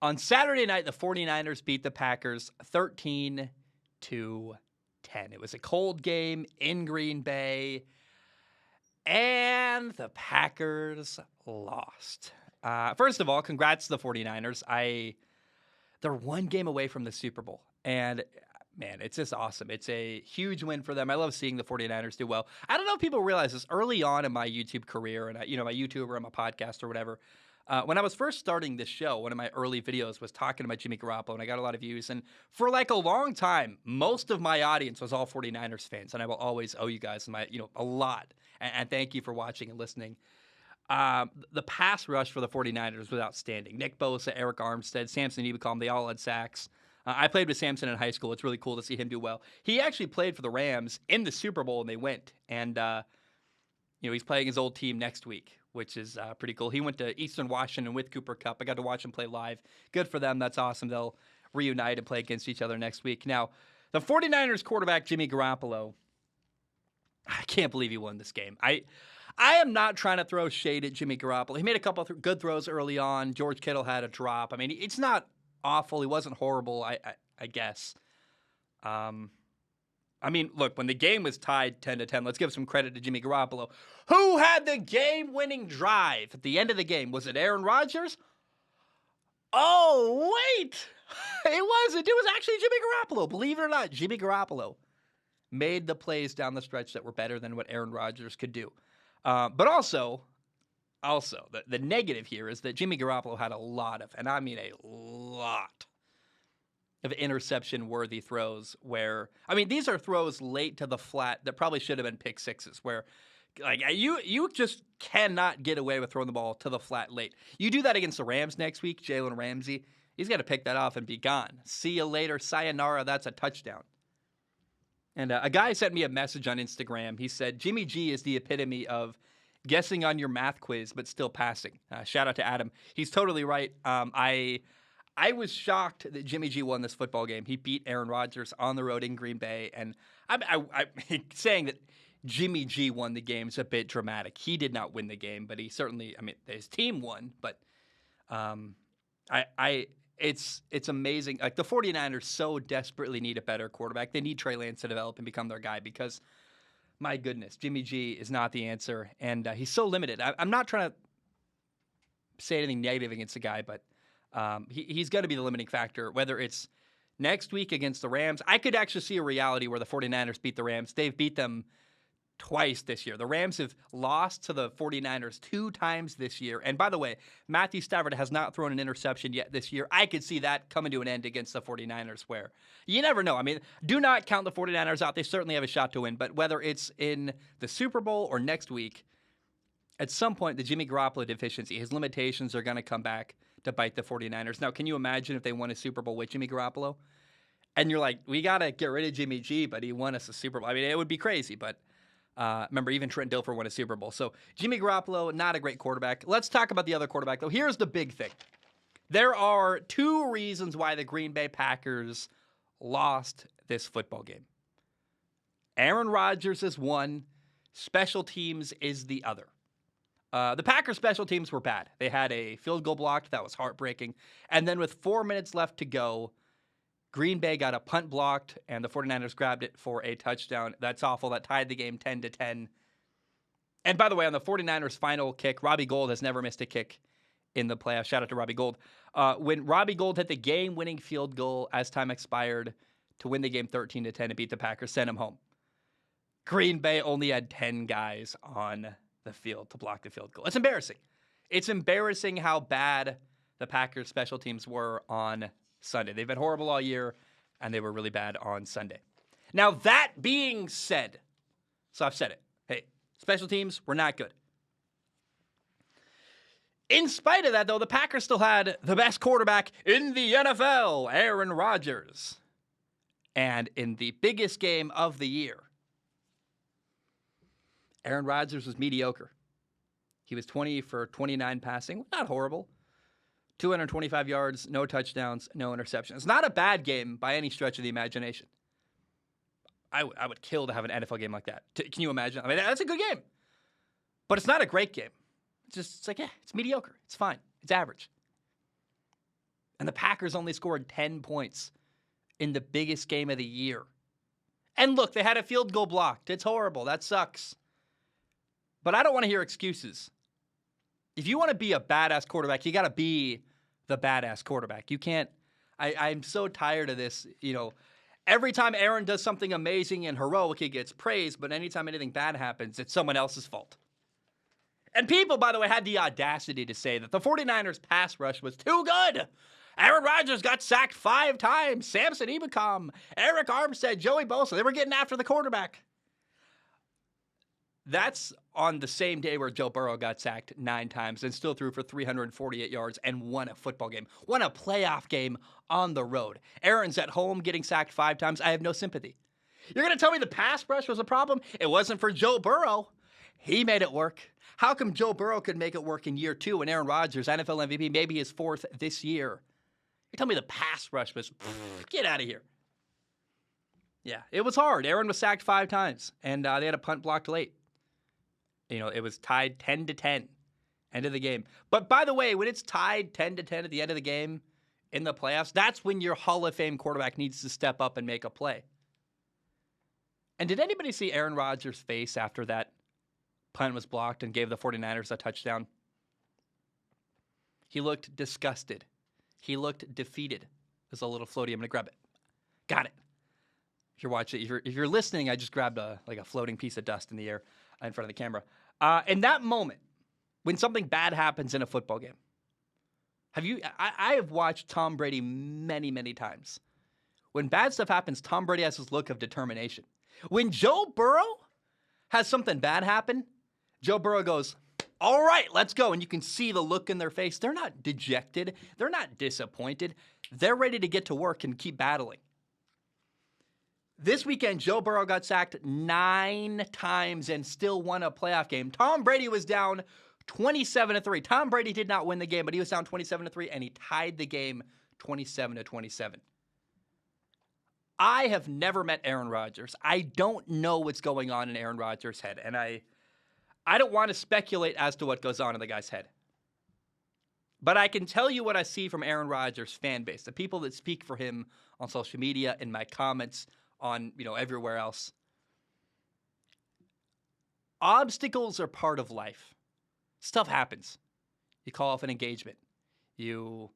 On Saturday night, the 49ers beat the Packers 13-10. It was a cold game in Green Bay, and the Packers lost. First of all, congrats to the 49ers. They're one game away from the Super Bowl, and man, it's just awesome. It's a huge win for them. I love seeing the 49ers do well. I don't know if people realize this early on in my YouTube career, and my YouTube or my podcast or whatever. When I was first starting this show, one of my early videos was talking about Jimmy Garoppolo, and I got a lot of views. And for like a long time, most of my audience was all 49ers fans, and I will always owe you guys a lot. And thank you for watching and listening. The pass rush for the 49ers was outstanding. Nick Bosa, Eric Armstead, Samson Ebicom, they all had sacks. I played with Samson in high school. It's really cool to see him do well. He actually played for the Rams in the Super Bowl, and they went. And, he's playing his old team next week, which is pretty cool. He went to Eastern Washington with Cooper Kupp. I got to watch him play live. Good for them. That's awesome. They'll reunite and play against each other next week. Now, the 49ers quarterback, Jimmy Garoppolo, I can't believe he won this game. I am not trying to throw shade at Jimmy Garoppolo. He made a couple of good throws early on. George Kittle had a drop. I mean, it's not awful. He wasn't horrible, I guess. Look, when the game was tied 10-10, let's give some credit to Jimmy Garoppolo. Who had the game-winning drive at the end of the game? Was it Aaron Rodgers? Oh, wait. It wasn't. It was actually Jimmy Garoppolo. Believe it or not, Jimmy Garoppolo made the plays down the stretch that were better than what Aaron Rodgers could do. But also, the negative here is that Jimmy Garoppolo had a lot of, and I mean a lot, of interception-worthy throws where, these are throws late to the flat that probably should have been pick sixes where, like, you just cannot get away with throwing the ball to the flat late. You do that against the Rams next week, Jalen Ramsey, he's got to pick that off and be gone. See you later, sayonara, that's a touchdown. And a guy sent me a message on Instagram. He said, Jimmy G is the epitome of guessing on your math quiz, but still passing. Shout out to Adam. He's totally right. I was shocked that Jimmy G won this football game. He beat Aaron Rodgers on the road in Green Bay. And I'm saying that Jimmy G won the game is a bit dramatic. He did not win the game, but he certainly, his team won. But it's amazing. Like, the 49ers so desperately need a better quarterback. They need Trey Lance to develop and become their guy because, my goodness, Jimmy G is not the answer. And he's so limited. I'm not trying to say anything negative against the guy, but he's going to be the limiting factor, whether it's next week against the Rams. I could actually see a reality where the 49ers beat the Rams. They've beat them twice this year. The Rams have lost to the 49ers 2 times this year. And by the way, Matthew Stafford has not thrown an interception yet this year. I could see that coming to an end against the 49ers where you never know. Do not count the 49ers out. They certainly have a shot to win. But whether it's in the Super Bowl or next week, at some point, the Jimmy Garoppolo deficiency, his limitations are going to come back to bite the 49ers. Now, can you imagine if they won a Super Bowl with Jimmy Garoppolo? And you're like, we got to get rid of Jimmy G, but he won us a Super Bowl. It would be crazy, but remember, even Trent Dilfer won a Super Bowl. So Jimmy Garoppolo, not a great quarterback. Let's talk about the other quarterback, though. Here's the big thing. There are 2 reasons why the Green Bay Packers lost this football game. Aaron Rodgers is one. Special teams is the other. The Packers' special teams were bad. They had a field goal blocked. That was heartbreaking. And then with 4 minutes left to go, Green Bay got a punt blocked, and the 49ers grabbed it for a touchdown. That's awful. That tied the game 10-10. And by the way, on the 49ers' final kick, Robbie Gould has never missed a kick in the playoffs. Shout out to Robbie Gould. When Robbie Gould hit the game-winning field goal as time expired to win the game 13-10 and beat the Packers, sent him home. Green Bay only had 10 guys on the field to block the field goal. It's embarrassing. It's embarrassing how bad the Packers' special teams were on Sunday. They've been horrible all year, and they were really bad on Sunday. Now, that being said, so I've said it. Hey, special teams were not good. In spite of that, though, the Packers still had the best quarterback in the NFL, Aaron Rodgers. And in the biggest game of the year, Aaron Rodgers was mediocre. He was 20 for 29 passing. Not horrible. 225 yards, no touchdowns, no interceptions. Not a bad game by any stretch of the imagination. I would kill to have an NFL game like that. Can you imagine? I mean, that's a good game. But it's not a great game. It's like, yeah, it's mediocre. It's fine. It's average. And the Packers only scored 10 points in the biggest game of the year. And look, they had a field goal blocked. It's horrible. That sucks. But I don't want to hear excuses. If you want to be a badass quarterback, you got to be the badass quarterback. You can't. I'm so tired of this. Every time Aaron does something amazing and heroic, he gets praised. But anytime anything bad happens, it's someone else's fault. And people, by the way, had the audacity to say that the 49ers pass rush was too good. Aaron Rodgers got sacked 5 times. Samson Ebukam, Eric Armstead, Joey Bosa. They were getting after the quarterback. That's on the same day where Joe Burrow got sacked 9 times and still threw for 348 yards and won a football game. Won a playoff game on the road. Aaron's at home getting sacked 5 times. I have no sympathy. You're going to tell me the pass rush was a problem? It wasn't for Joe Burrow. He made it work. How come Joe Burrow could make it work in year 2 and Aaron Rodgers, NFL MVP, maybe his 4th this year? You tell me the pass rush was, get out of here. Yeah, it was hard. Aaron was sacked 5 times, and they had a punt blocked late. It was tied 10-10, end of the game. But by the way, when it's tied 10-10 at the end of the game in the playoffs, that's when your Hall of Fame quarterback needs to step up and make a play. And did anybody see Aaron Rodgers' face after that punt was blocked and gave the 49ers a touchdown? He looked disgusted. He looked defeated. There's a little floaty. I'm going to grab it. Got it. If you're watching, if you're listening, I just grabbed a floating piece of dust in the air in front of the camera. In that moment, when something bad happens in a football game, I have watched Tom Brady many, many times. When bad stuff happens, Tom Brady has this look of determination. When Joe Burrow has something bad happen, Joe Burrow goes, all right, let's go. And you can see the look in their face. They're not dejected. They're not disappointed. They're ready to get to work and keep battling. This weekend, Joe Burrow got sacked 9 times and still won a playoff game. Tom Brady was down 27-3. Tom Brady did not win the game, but he was down 27-3, and he tied the game 27-27. I have never met Aaron Rodgers. I don't know what's going on in Aaron Rodgers' head, and I don't want to speculate as to what goes on in the guy's head. But I can tell you what I see from Aaron Rodgers' fan base, the people that speak for him on social media, in my comments, on everywhere else. Obstacles are part of life. Stuff happens. You call off an engagement. You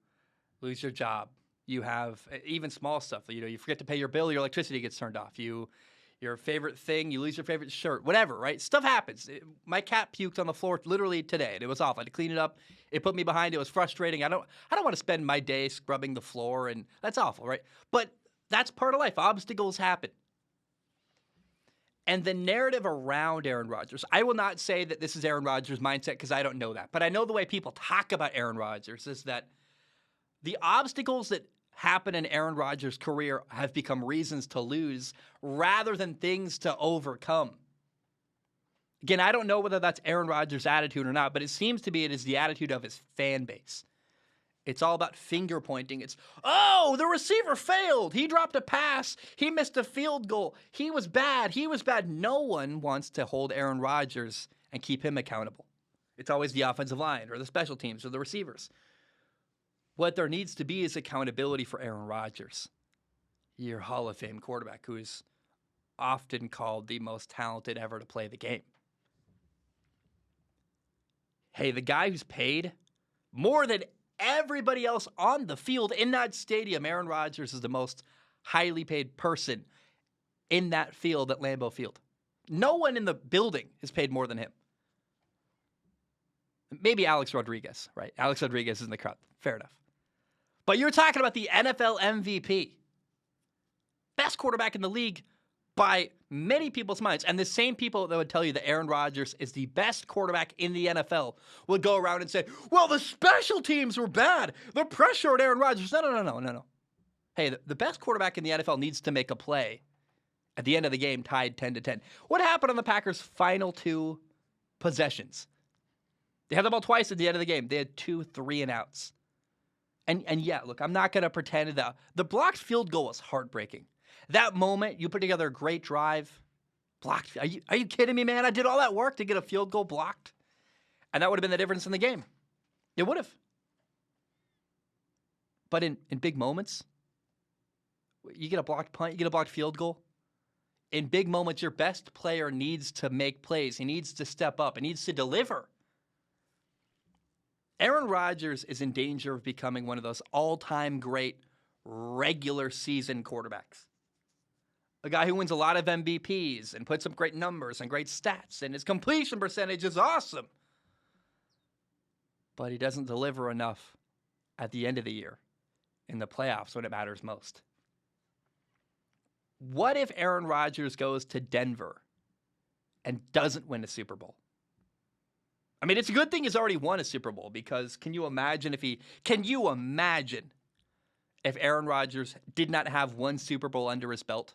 lose your job. You have even small stuff. You forget to pay your bill. Your electricity gets turned off. Your favorite thing. You lose your favorite shirt. Whatever, right? Stuff happens. My cat puked on the floor literally today, and it was awful. I had to clean it up. It put me behind. It was frustrating. I don't want to spend my day scrubbing the floor, and that's awful, right? But that's part of life. Obstacles happen. And the narrative around Aaron Rodgers, I will not say that this is Aaron Rodgers' mindset because I don't know that. But I know the way people talk about Aaron Rodgers is that the obstacles that happen in Aaron Rodgers' career have become reasons to lose rather than things to overcome. Again, I don't know whether that's Aaron Rodgers' attitude or not, but it seems to be it is the attitude of his fan base. It's all about finger pointing. It's, oh, the receiver failed. He dropped a pass. He missed a field goal. He was bad. He was bad. No one wants to hold Aaron Rodgers and keep him accountable. It's always the offensive line or the special teams or the receivers. What there needs to be is accountability for Aaron Rodgers, your Hall of Fame quarterback, who is often called the most talented ever to play the game. Hey, the guy who's paid more than everybody else on the field in that stadium, Aaron Rodgers is the most highly paid person in that field at Lambeau Field. No one in the building is paid more than him. Maybe Alex Rodriguez, right? Alex Rodriguez is in the crowd. Fair enough. But you're talking about the NFL MVP. Best quarterback in the league by many people's minds. And the same people that would tell you that Aaron Rodgers is the best quarterback in the NFL would go around and say, well, the special teams were bad. The pressure at Aaron Rodgers. No. Hey, the best quarterback in the NFL needs to make a play at the end of the game tied 10-10. What happened on the Packers' final 2 possessions? They had the ball twice at the end of the game. They had 2 3-and-outs. And yeah, look, I'm not going to pretend that the blocked field goal was heartbreaking. That moment, you put together a great drive, blocked. Are you kidding me, man? I did all that work to get a field goal blocked, and that would have been the difference in the game. It would have. But in big moments, you get a blocked punt, you get a blocked field goal. In big moments, your best player needs to make plays. He needs to step up. He needs to deliver. Aaron Rodgers is in danger of becoming one of those all-time great regular season quarterbacks. A guy who wins a lot of MVPs and puts up great numbers and great stats, and his completion percentage is awesome. But he doesn't deliver enough at the end of the year in the playoffs when it matters most. What if Aaron Rodgers goes to Denver and doesn't win a Super Bowl? I mean, it's a good thing he's already won a Super Bowl, because can you imagine if Aaron Rodgers did not have one Super Bowl under his belt?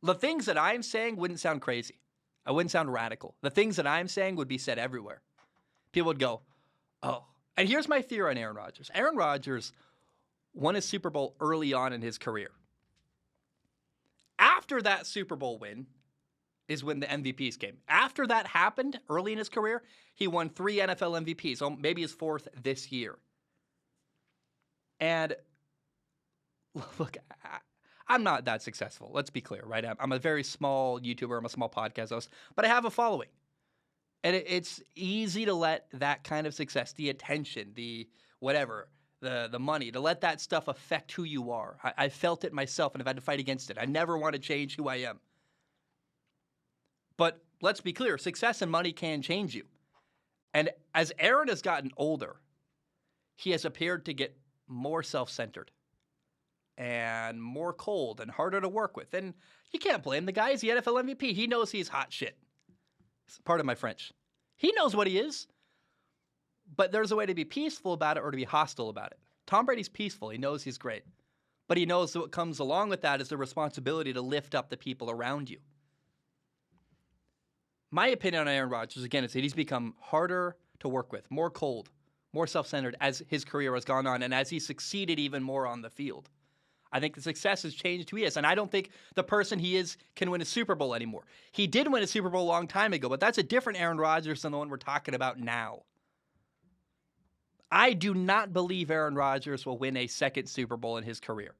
The things that I'm saying wouldn't sound crazy. I wouldn't sound radical. The things that I'm saying would be said everywhere. People would go, oh. And here's my theory on Aaron Rodgers. Aaron Rodgers won a Super Bowl early on in his career. After that Super Bowl win is when the MVPs came. After that happened early in his career, he won 3 NFL MVPs, so maybe his 4th this year. And look, I'm not that successful. Let's be clear, right? I'm a very small YouTuber. I'm a small podcast host, but I have a following. And it's easy to let that kind of success, the attention, the whatever, the money, to let that stuff affect who you are. I felt it myself, and I've had to fight against it. I never want to change who I am. But let's be clear, success and money can change you. And as Aaron has gotten older, he has appeared to get more self-centered and more cold and harder to work with. And you can't blame the guy. He's the NFL MVP. He knows he's hot shit. Pardon my French. He knows what he is. But there's a way to be peaceful about it or to be hostile about it. Tom Brady's peaceful. He knows he's great. But he knows that what comes along with that is the responsibility to lift up the people around you. My opinion on Aaron Rodgers, again, is that he's become harder to work with, more cold, more self-centered as his career has gone on and as he succeeded even more on the field. I think the success has changed who he is, and I don't think the person he is can win a Super Bowl anymore. He did win a Super Bowl a long time ago, but that's a different Aaron Rodgers than the one we're talking about now. I do not believe Aaron Rodgers will win a second Super Bowl in his career.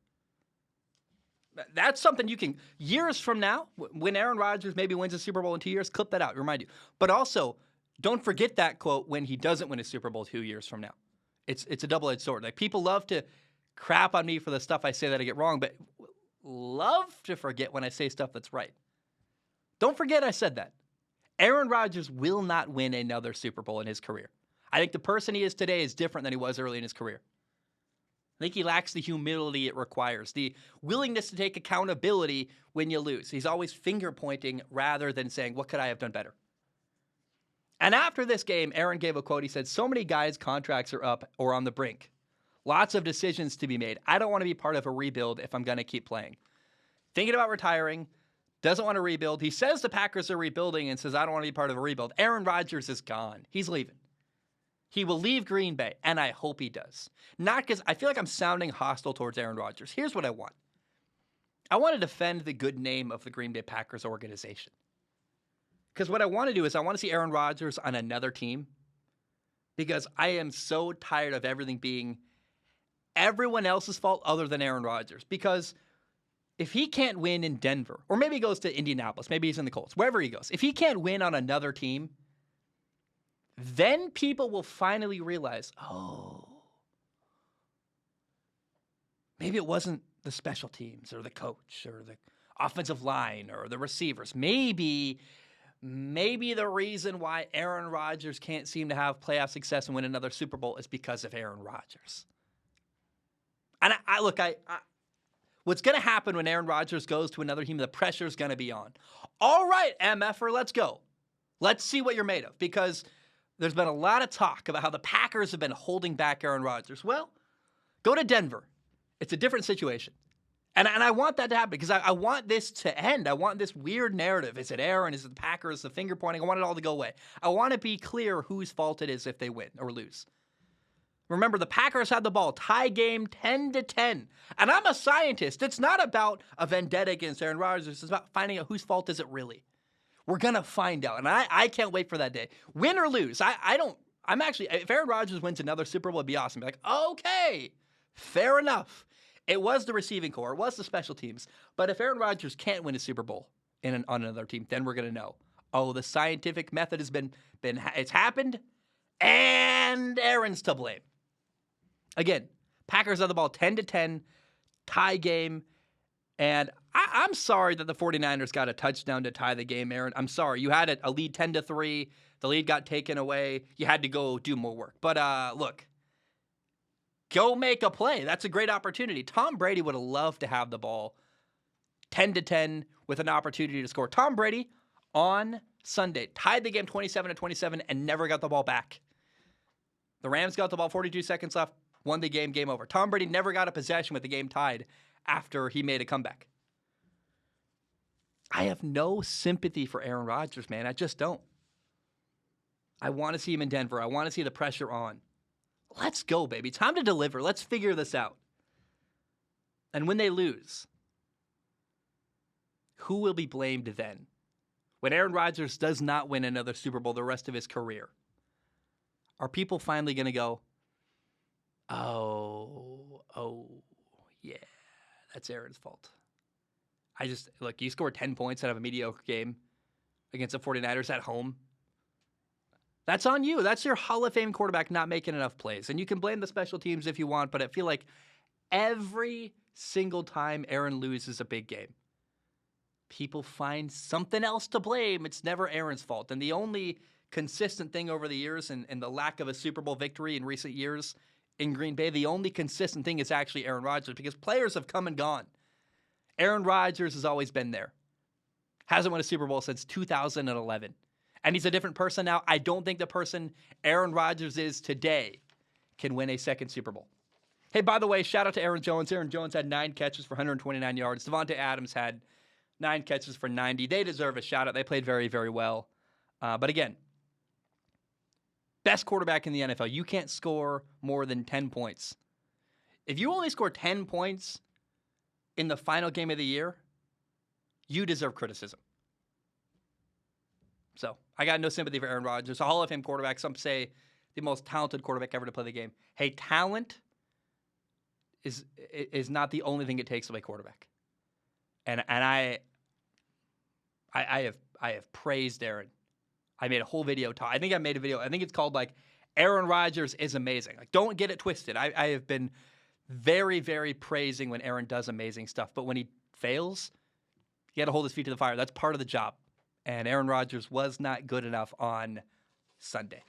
That's something you can, years from now, when Aaron Rodgers maybe wins a Super Bowl in 2 years, clip that out, remind you. But also, don't forget that quote when he doesn't win a Super Bowl 2 years from now. It's a double-edged sword. Like, people love to crap on me for the stuff I say that I get wrong, but love to forget when I say stuff that's right. Don't forget I said that. Aaron Rodgers will not win another Super Bowl in his career. I think the person he is today is different than he was early in his career. I think he lacks the humility it requires, the willingness to take accountability when you lose. He's always finger-pointing rather than saying, what could I have done better? And after this game, Aaron gave a quote. He said, so many guys' contracts are up or on the brink. Lots of decisions to be made. I don't want to be part of a rebuild if I'm going to keep playing. Thinking about retiring, doesn't want to rebuild. He says the Packers are rebuilding and says, I don't want to be part of a rebuild. Aaron Rodgers is gone. He's leaving. He will leave Green Bay, and I hope he does. Not because I feel like I'm sounding hostile towards Aaron Rodgers. Here's what I want. I want to defend the good name of the Green Bay Packers organization. Because what I want to do is I want to see Aaron Rodgers on another team, because I am so tired of everything being everyone else's fault other than Aaron Rodgers. Because if he can't win in Denver, or maybe he goes to Indianapolis, maybe he's in the Colts, wherever he goes, if he can't win on another team, then people will finally realize, oh, maybe it wasn't the special teams or the coach or the offensive line or the receivers. Maybe the reason why Aaron Rodgers can't seem to have playoff success and win another Super Bowl is because of Aaron Rodgers. And what's going to happen when Aaron Rodgers goes to another team, the pressure's going to be on. All right, MFer, let's go. Let's see what you're made of, because there's been a lot of talk about how the Packers have been holding back Aaron Rodgers. Well, go to Denver. It's a different situation. And I want that to happen, because I want this to end. I want this weird narrative. Is it Aaron? Is it the Packers? The finger pointing? I want it all to go away. I want to be clear whose fault it is if they win or lose. Remember, the Packers had the ball, tie game 10-10. And I'm a scientist. It's not about a vendetta against Aaron Rodgers. It's about finding out whose fault is it really. We're going to find out, and I can't wait for that day. Win or lose, if Aaron Rodgers wins another Super Bowl, it'd be awesome. Be like, okay, Fair enough. It was the receiving core, it was the special teams. But if Aaron Rodgers can't win a Super Bowl on another team, then we're gonna know. Oh, the scientific method has been it's happened, and Aaron's to blame. Again, Packers have the ball 10-10, tie game, and I'm sorry that the 49ers got a touchdown to tie the game, Aaron. I'm sorry. You had a lead 10-3. The lead got taken away. You had to go do more work. But look, go make a play. That's a great opportunity. Tom Brady would have loved to have the ball 10-10 with an opportunity to score. Tom Brady on Sunday tied the game 27-27 and never got the ball back. The Rams got the ball 42 seconds left, won the game over. Tom Brady never got a possession with the game tied after he made a comeback. I have no sympathy for Aaron Rodgers, man. I just don't. I want to see him in Denver. I want to see the pressure on. Let's go, baby. Time to deliver. Let's figure this out. And when they lose, who will be blamed then? When Aaron Rodgers does not win another Super Bowl the rest of his career, are people finally going to go, oh, yeah, that's Aaron's fault? Look, you scored 10 points out of a mediocre game against the 49ers at home. That's on you. That's your Hall of Fame quarterback not making enough plays. And you can blame the special teams if you want, but I feel like every single time Aaron loses a big game, people find something else to blame. It's never Aaron's fault. And the only consistent thing over the years and the lack of a Super Bowl victory in recent years in Green Bay, the only consistent thing is actually Aaron Rodgers, because players have come and gone. Aaron Rodgers has always been there. Hasn't won a Super Bowl since 2011. And he's a different person now. I don't think the person Aaron Rodgers is today can win a second Super Bowl. Hey, by the way, shout out to Aaron Jones. Aaron Jones had 9 catches for 129 yards. Devontae Adams had 9 catches for 90. They deserve a shout out. They played very, very well. But again, best quarterback in the NFL. You can't score more than 10 points. If you only score 10 points in the final game of the year, you deserve criticism. So I got no sympathy for Aaron Rodgers, a Hall of Fame quarterback. Some say the most talented quarterback ever to play the game. Hey, talent is not the only thing it takes to play quarterback. And I have praised Aaron. I made a whole video. I think I made a video. I think it's called like Aaron Rodgers is amazing. Like, don't get it twisted. I have been very, very praising when Aaron does amazing stuff. But when he fails, you got to hold his feet to the fire. That's part of the job. And Aaron Rodgers was not good enough on Sunday.